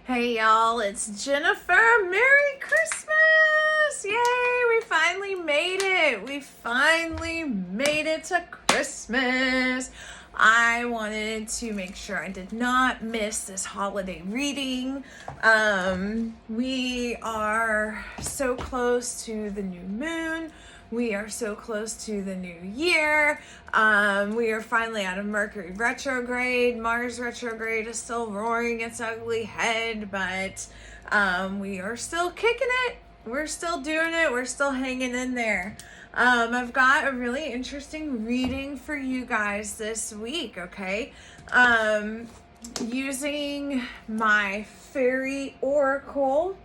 Hey y'all, it's Jennifer. Merry Christmas! Yay, we finally made it. We finally made it to Christmas. I wanted to make sure I did not miss this holiday reading. We are so close to the new moon. We are so close to the new year. We are finally out of Mercury retrograde. Mars retrograde is still roaring its ugly head, but we are still kicking it. We're still doing it. We're still hanging in there. I've got a really interesting reading for you guys this week, okay? Using my Fairy Oracle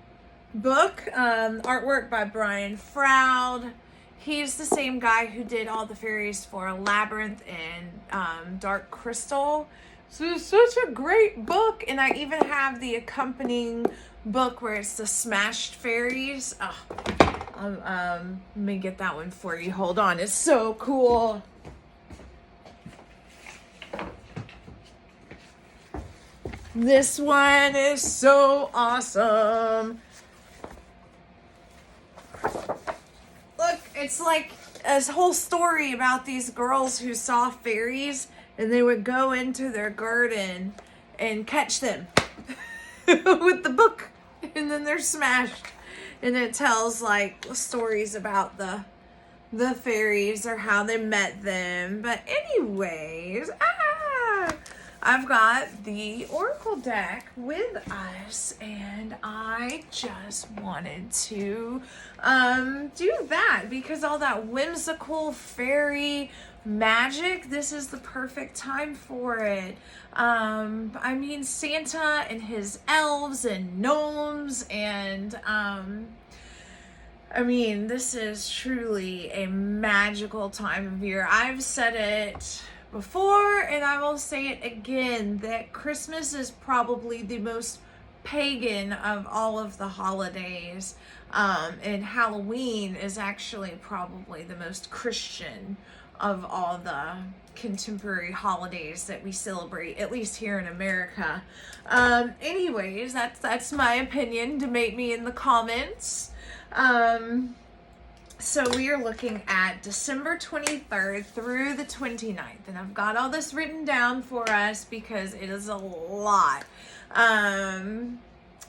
book, artwork by Brian Froud. He's the same guy who did all the fairies for Labyrinth and Dark Crystal. So it's such a great book, and I even have the accompanying book where it's the Smashed Fairies. Let me get that one for you. Hold on, it's so cool. This one is so awesome. Look, it's like a whole story about these girls who saw fairies and they would go into their garden and catch them with the book, and then they're smashed. And it tells like stories about the fairies or how they met them. But anyways, I've got the Oracle deck with us, and I just wanted to do that because all that whimsical fairy magic, this is the perfect time for it. I mean, Santa and his elves and gnomes and I mean, this is truly a magical time of year. I've said it before, and I will say it again, that Christmas is probably the most pagan of all of the holidays, and Halloween is actually probably the most Christian of all the contemporary holidays that we celebrate, at least here in America. Anyways, that's my opinion. Debate me in the comments. So we are looking at December 23rd through the 29th, and I've got all this written down for us because it is a lot.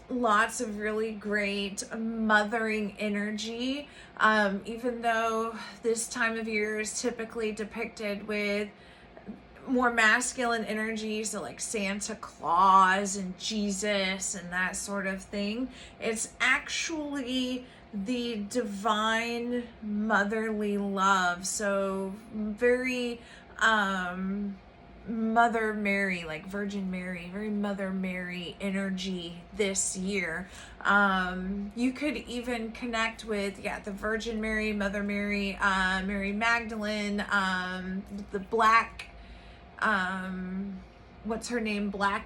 Lots of really great mothering energy, even though this time of year is typically depicted with more masculine energy, so like Santa Claus and Jesus and that sort of thing. It's actually the divine motherly love, so very Mother Mary, like Virgin Mary, very Mother Mary energy this year. You could even connect with the Virgin Mary, Mother Mary, Mary Magdalene, the Black what's her name, Black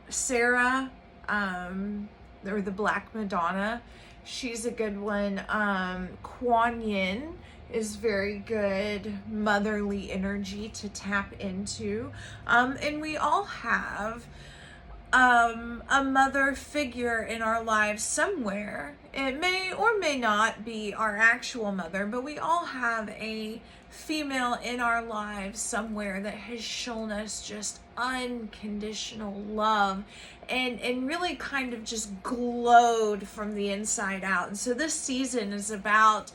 Sarah, or the Black Madonna. She's a good one. Kuan Yin is very good motherly energy to tap into. And we all have a mother figure in our lives somewhere. It may or may not be our actual mother, but we all have a female in our lives somewhere that has shown us just unconditional love and really kind of just glowed from the inside out. And so this season is about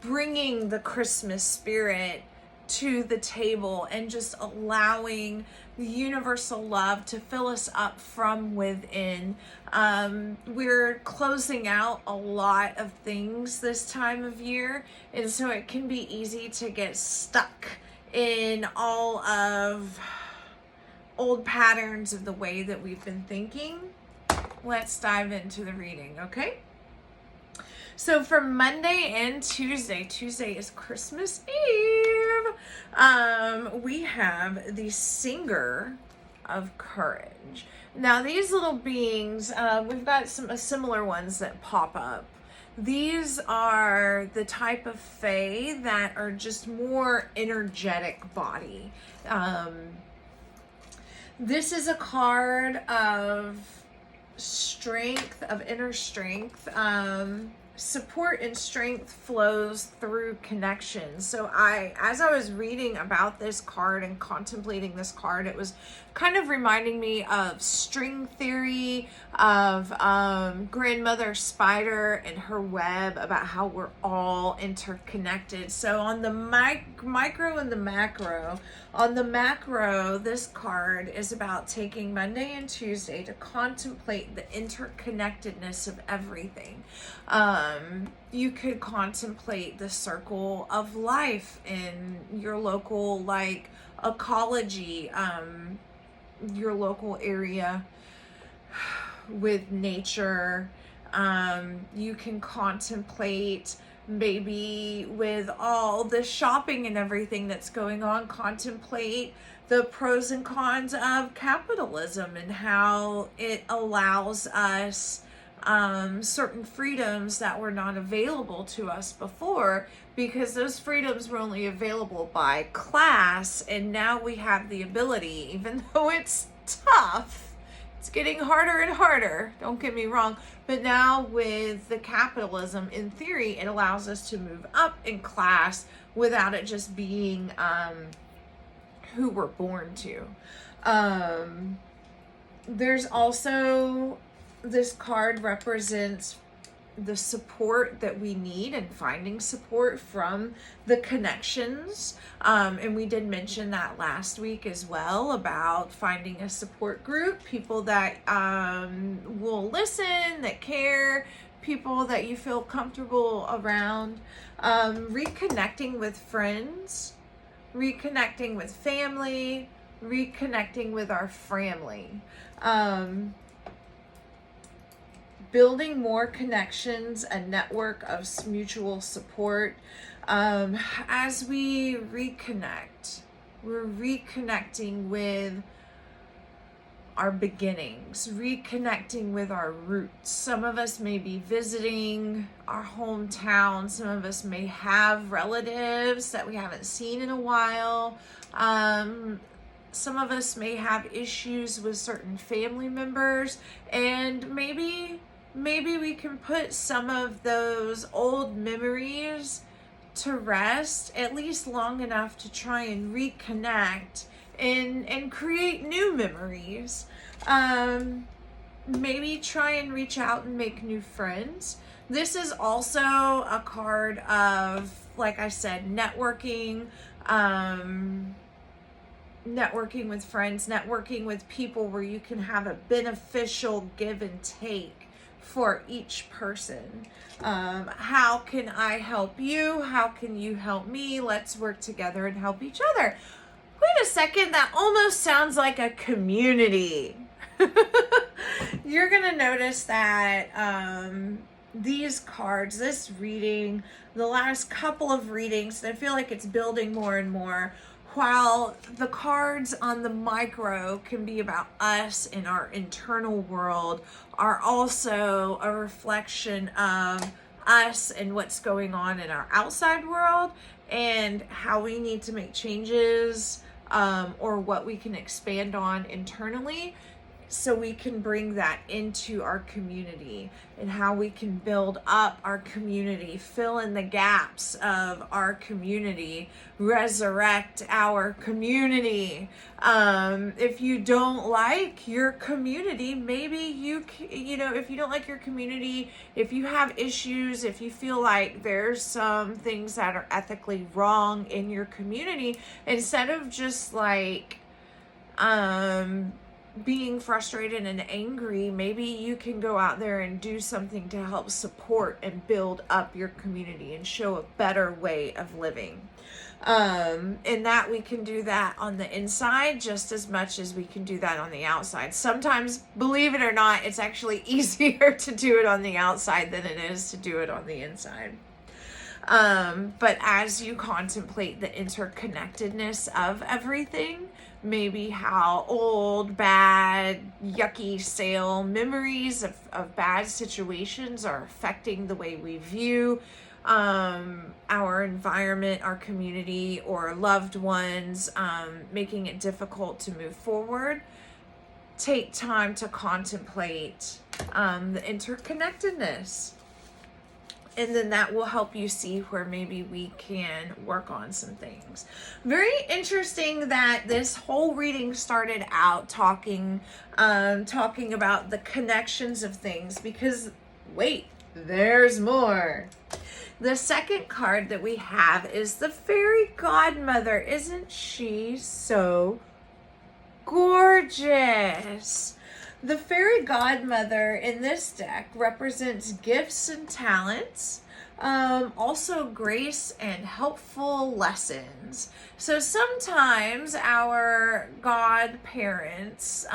bringing the Christmas spirit to the table and just allowing the universal love to fill us up from within. We're closing out a lot of things this time of year, and so it can be easy to get stuck in all of old patterns of the way that we've been thinking. Let's dive into the reading, okay? So for Monday and Tuesday is Christmas Eve, we have the Singer of Courage. Now these little beings, we've got some similar ones that pop up. These are the type of fae that are just more energetic body. This is a card of strength, of inner strength. Support and strength flows through connection. So as I was reading about this card and contemplating this card, it was kind of reminding me of string theory, of grandmother spider and her web, about how we're all interconnected. So on the micro and the macro, on the macro, this card is about taking Monday and Tuesday to contemplate the interconnectedness of everything. You could contemplate the circle of life in your local, like, ecology, your local area with nature. You can contemplate, maybe with all the shopping and everything that's going on, contemplate the pros and cons of capitalism and how it allows us certain freedoms that were not available to us before, because those freedoms were only available by class, and now we have the ability, even though it's tough, it's getting harder and harder, don't get me wrong, but now with the capitalism, in theory, it allows us to move up in class without it just being who we're born to. There's also, this card represents the support that we need and finding support from the connections. And we did mention that last week as well, about finding a support group, people that will listen, that care, people that you feel comfortable around. Reconnecting with friends, reconnecting with family, reconnecting with our family. Building more connections, a network of mutual support. As we reconnect, we're reconnecting with our beginnings, reconnecting with our roots. Some of us may be visiting our hometown. Some of us may have relatives that we haven't seen in a while. Some of us may have issues with certain family members, and maybe we can put some of those old memories to rest, at least long enough to try and reconnect and create new memories. Maybe try and reach out and make new friends. This is also a card of, like I said, networking, networking with friends, networking with people where you can have a beneficial give and take for each person. How can I help you? How can you help me? Let's work together and help each other. Wait a second, that almost sounds like a community. You're gonna notice that these cards, this reading, the last couple of readings, I feel like it's building more and more. While the cards on the micro can be about us and our internal world, are also a reflection of us and what's going on in our outside world, and how we need to make changes, or what we can expand on internally, so we can bring that into our community, and how we can build up our community, fill in the gaps of our community, resurrect our community. If you don't like your community, maybe if you don't like your community, if you have issues, if you feel like there's some things that are ethically wrong in your community, instead of just like being frustrated and angry, maybe you can go out there and do something to help support and build up your community and show a better way of living. And that we can do that on the inside just as much as we can do that on the outside. Sometimes, believe it or not, it's actually easier to do it on the outside than it is to do it on the inside. But as you contemplate the interconnectedness of everything, maybe how old, bad, yucky, stale memories of bad situations are affecting the way we view our environment, our community, or loved ones, making it difficult to move forward. take time to contemplate the interconnectedness. And then that will help you see where maybe we can work on some things. Very interesting that this whole reading started out talking about the connections of things, because wait, there's more. The second card that we have is the fairy godmother. Isn't she so gorgeous? The fairy godmother in this deck represents gifts and talents, also grace and helpful lessons. So sometimes our godparents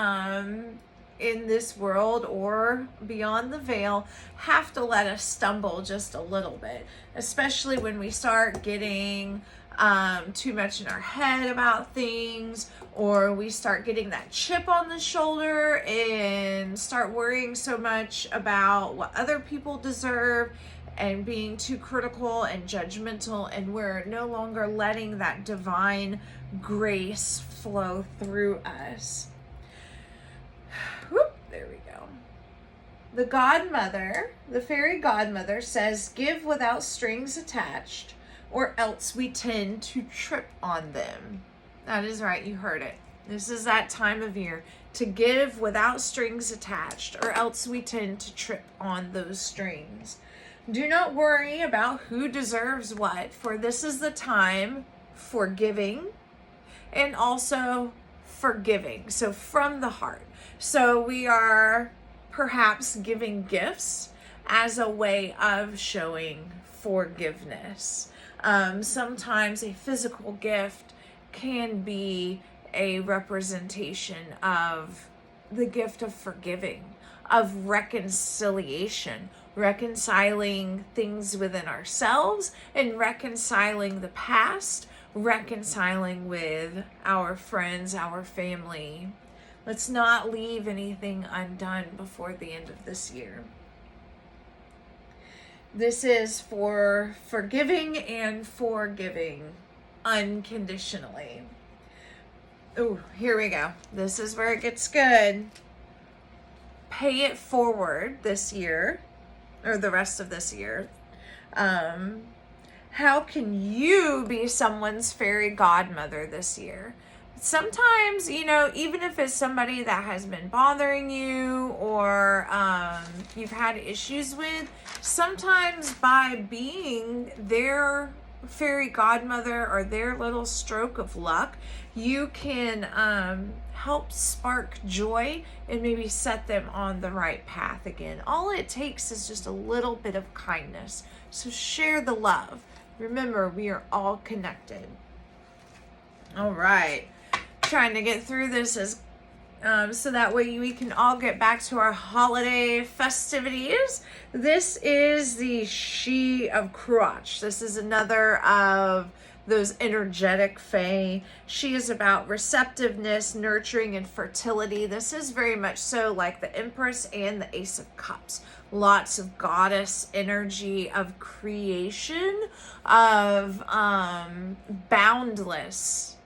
in this world or beyond the veil have to let us stumble just a little bit, especially when we start getting too much in our head about things, or we start getting that chip on the shoulder and start worrying so much about what other people deserve and being too critical and judgmental, and we're no longer letting that divine grace flow through us. Whoop, there we go. The godmother, the fairy godmother, says, "Give without strings attached, or else we tend to trip on them." That is right, you heard it. This is that time of year to give without strings attached, or else we tend to trip on those strings. Do not worry about who deserves what, for this is the time for giving and also forgiving. So from the heart. So we are perhaps giving gifts as a way of showing forgiveness. Sometimes a physical gift can be a representation of the gift of forgiving, of reconciliation, reconciling things within ourselves and reconciling the past, reconciling with our friends, our family. Let's not leave anything undone before the end of this year. This is for forgiving and forgiving unconditionally. Oh, here we go. This is where it gets good. Pay it forward this year, or the rest of this year. How can you be someone's fairy godmother this year? Sometimes, even if it's somebody that has been bothering you or you've had issues with, sometimes by being their fairy godmother or their little stroke of luck, you can help spark joy and maybe set them on the right path again. All it takes is just a little bit of kindness. So share the love. Remember, we are all connected. All right. Trying to get through this as so that way we can all get back to our holiday festivities. This is the She of Cruach. This is another of those energetic fae. She is about receptiveness, nurturing, and fertility. This is very much so like the Empress and the Ace of Cups. Lots of goddess energy, of creation, of boundless,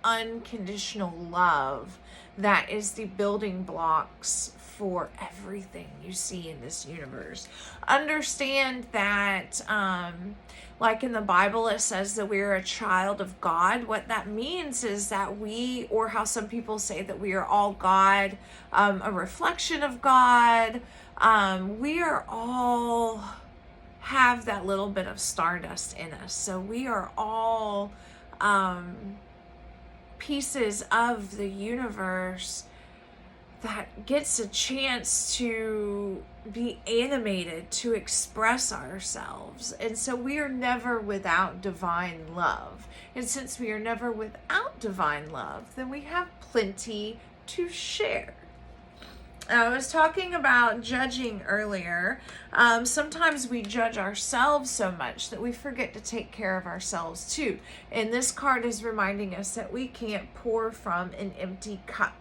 unconditional love that is the building blocks for everything you see in this universe. Understand that like in the Bible it says that we're a child of God. What that means is that we, or how some people say that we are all God, a reflection of God. We are all have that little bit of stardust in us. So we are all pieces of the universe that gets a chance to be animated, to express ourselves. And so we are never without divine love. And since we are never without divine love, then we have plenty to share. I was talking about judging earlier. Sometimes we judge ourselves so much that we forget to take care of ourselves too. And this card is reminding us that we can't pour from an empty cup.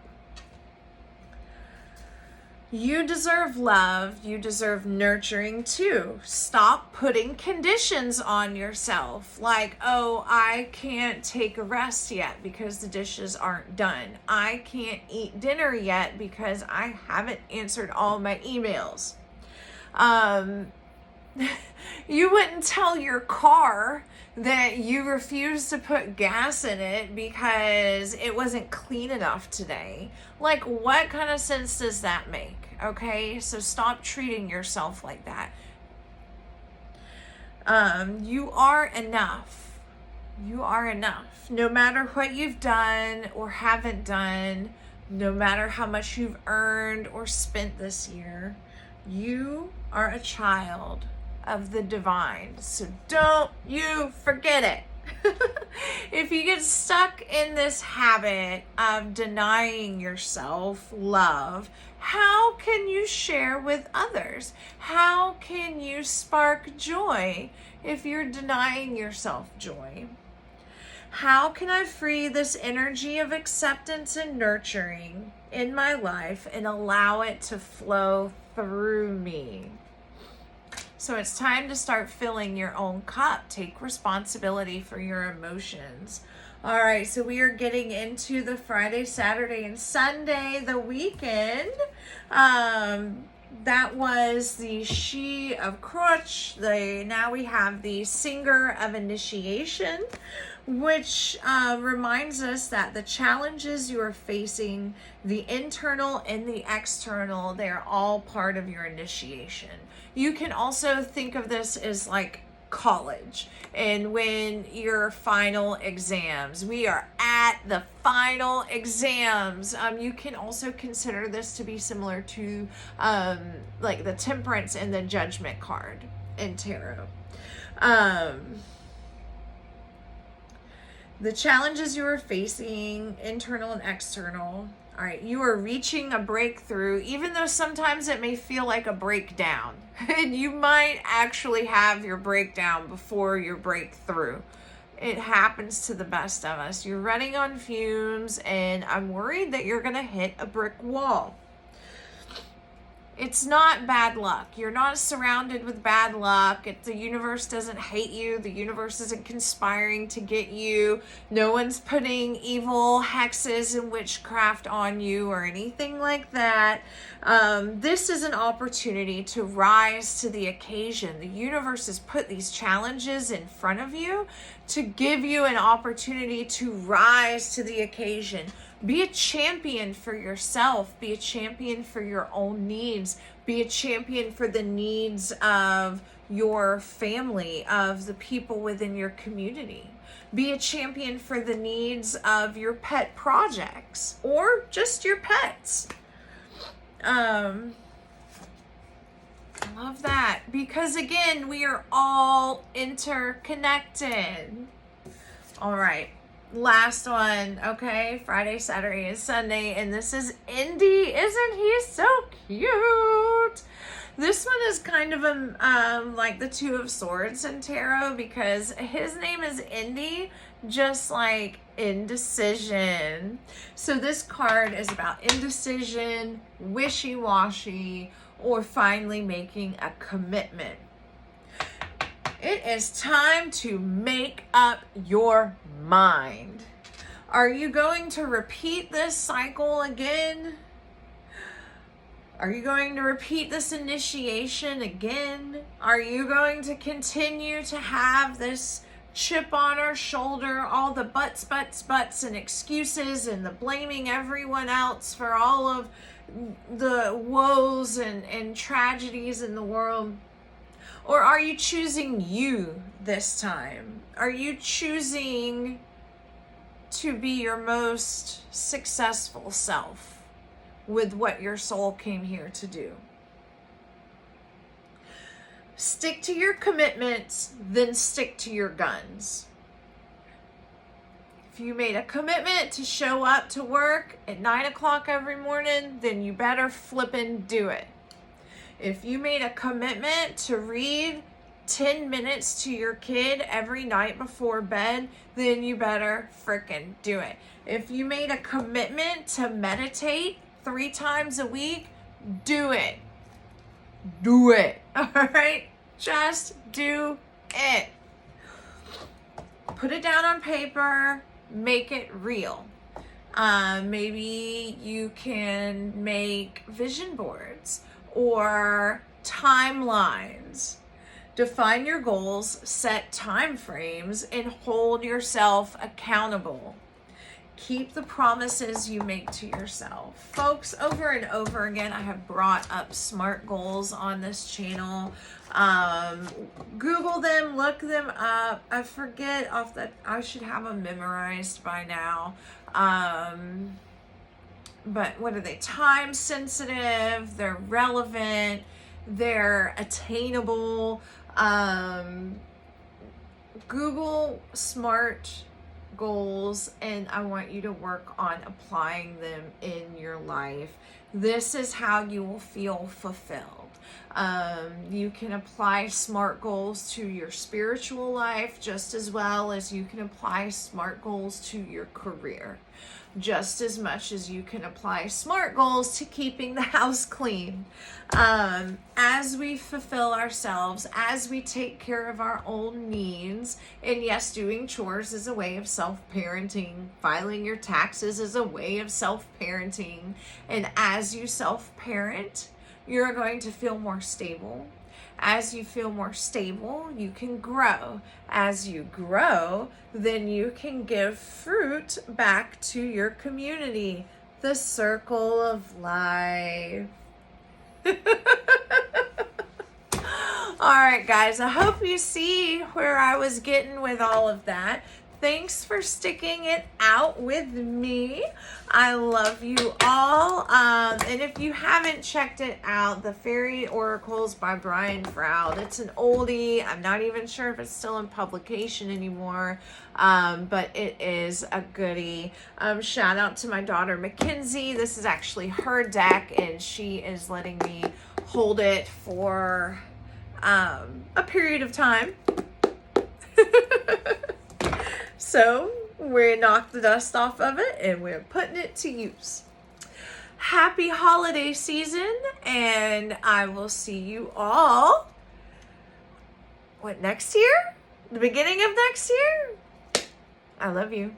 You deserve love. You deserve nurturing too. Stop putting conditions on yourself. Like, oh, I can't take a rest yet because the dishes aren't done. I can't eat dinner yet because I haven't answered all my emails. You wouldn't tell your car that you refused to put gas in it because it wasn't clean enough today. Like, what kind of sense does that make? Okay, so stop treating yourself like that. You are enough. You are enough. No matter what you've done or haven't done, no matter how much you've earned or spent this year, you are a child of the divine. So don't you forget it. If you get stuck in this habit of denying yourself love, how can you share with others? How can you spark joy if you're denying yourself joy? How can I free this energy of acceptance and nurturing in my life and allow it to flow through me? So it's time to start filling your own cup. Take responsibility for your emotions. All right, so we are getting into the Friday, Saturday, and Sunday, the weekend. That was the She of Crutch. Now we have the Singer of Initiation, which reminds us that the challenges you are facing, the internal and the external, they're all part of your initiation. You can also think of this as like college and when your final exams, we are at the final exams. You can also consider this to be similar to like the Temperance and the Judgment card in tarot. The challenges you are facing, internal and external. All right, you are reaching a breakthrough, even though sometimes it may feel like a breakdown. And you might actually have your breakdown before your breakthrough. It happens to the best of us. You're running on fumes, and I'm worried that you're going to hit a brick wall. It's not bad luck. You're not surrounded with bad luck. The universe doesn't hate you. The universe isn't conspiring to get you. No one's putting evil hexes and witchcraft on you or anything like that. This is an opportunity to rise to the occasion. The universe has put these challenges in front of you to give you an opportunity to rise to the occasion. Be a champion for yourself. Be a champion for your own needs. Be a champion for the needs of your family, of the people within your community. Be a champion for the needs of your pet projects or just your pets. I love that because again, we are all interconnected. All right. Last one, okay? Friday, Saturday, and Sunday. And this is Indy. Isn't he so cute? This one is kind of like the Two of Swords in tarot because his name is Indy, just like indecision. So this card is about indecision, wishy-washy, or finally making a commitment. It is time to make up your mind. Are you going to repeat this cycle again? Are you going to repeat this initiation again? Are you going to continue to have this chip on our shoulder, all the buts, and excuses and the blaming everyone else for all of the woes and tragedies in the world? Or are you choosing you this time? Are you choosing to be your most successful self with what your soul came here to do? Stick to your commitments, then stick to your guns. If you made a commitment to show up to work at 9 o'clock every morning, then you better flippin' do it. If you made a commitment to read 10 minutes to your kid every night before bed, then you better frickin' do it. If you made a commitment to meditate 3 times a week, do it. Do it. All right? Just do it. Put it down on paper. Make it real. Maybe you can make vision boards or timelines. Define your goals, set time frames, and hold yourself accountable. Keep the promises you make to yourself. Folks, over and over again, I have brought up SMART goals on this channel. Google them, look them up. I forget I should have them memorized by now. But what are they? Time sensitive, they're relevant, they're attainable. Google SMART goals, and I want you to work on applying them in your life. This is how you will feel fulfilled. You can apply SMART goals to your spiritual life just as well as you can apply SMART goals to your career. Just as much as you can apply SMART goals to keeping the house clean. As we fulfill ourselves, as we take care of our own needs, and yes, doing chores is a way of self-parenting, filing your taxes is a way of self-parenting, and as you self-parent, you're going to feel more stable. As you feel more stable, you can grow. As you grow, then you can give fruit back to your community. The circle of life. All right, guys, I hope you see where I was getting with all of that. Thanks for sticking it out with me. I love you all. And if you haven't checked it out, The Fairy Oracles by Brian Froud. It's an oldie. I'm not even sure if it's still in publication anymore, but it is a goodie. Shout out to my daughter, Mackenzie. This is actually her deck, and she is letting me hold it for a period of time. So we knocked the dust off of it and we're putting it to use. Happy holiday season, and I will see you all, next year? The beginning of next year? I love you.